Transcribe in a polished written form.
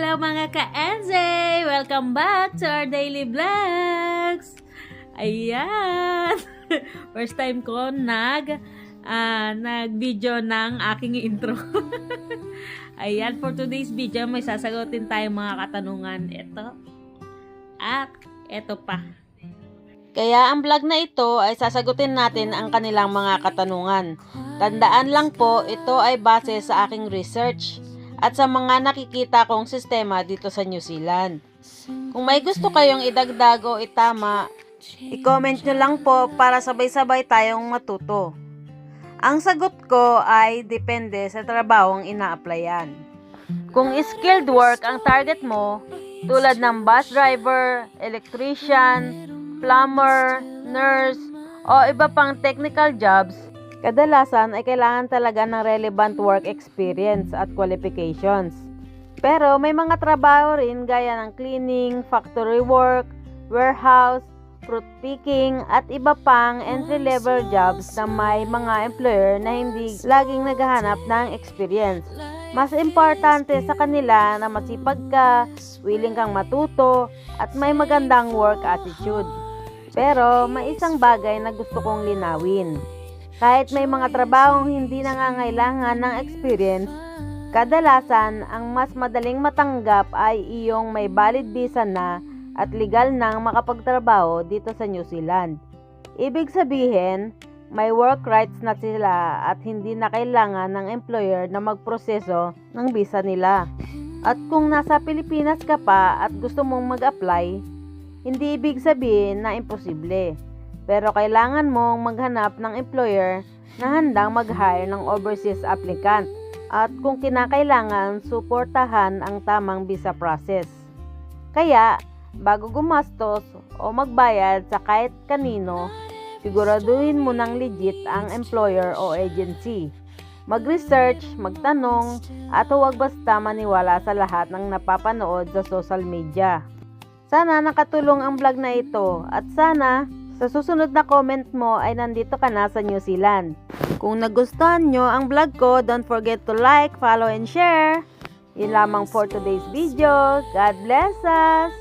araw mga ka-Enze! Welcome back to our daily vlogs! Ayan! First time ko nag-video ng aking intro. Ayan, for today's video, may sasagutin tayong mga katanungan. Ito. At ito pa. Kaya ang vlog na ito ay sasagutin natin ang kanilang mga katanungan. Tandaan lang po, ito ay base sa aking research at sa mga nakikita kong sistema dito sa New Zealand. Kung may gusto kayong idagdag o itama, i-comment nyo lang po para sabay-sabay tayong matuto. Ang sagot ko ay depende sa trabahong ina-applyan. Kung skilled work ang target mo, tulad ng bus driver, electrician, plumber, nurse, o iba pang technical jobs, kadalasan ay kailangan talaga ng relevant work experience at qualifications. Pero may mga trabaho rin gaya ng cleaning, factory work, warehouse, fruit picking, at iba pang entry-level jobs na may mga employer na hindi laging naghahanap ng experience. Mas importante sa kanila na masipag ka, willing kang matuto, at may magandang work attitude. Pero may isang bagay na gusto kong linawin. Kahit may mga trabahong hindi nangangailangan ng experience, kadalasan ang mas madaling matanggap ay iyong may valid visa na at legal nang makapagtrabaho dito sa New Zealand. Ibig sabihin, may work rights na sila at hindi na kailangan ng employer na magproseso ng visa nila. At kung nasa Pilipinas ka pa at gusto mong mag-apply, hindi ibig sabihin na imposible. Pero kailangan mong maghanap ng employer na handang mag-hire ng overseas applicant at kung kinakailangan, suportahan ang tamang visa process. Kaya, bago gumastos o magbayad sa kahit kanino, siguraduhin mo ng legit ang employer o agency. Mag-research, magtanong, at huwag basta maniwala sa lahat ng napapanood sa social media. Sana nakatulong ang vlog na ito at sana sa susunod na comment mo ay nandito ka na sa New Zealand. Kung nagustuhan nyo ang vlog ko, don't forget to like, follow, and share. Yun lamang for today's video. God bless us!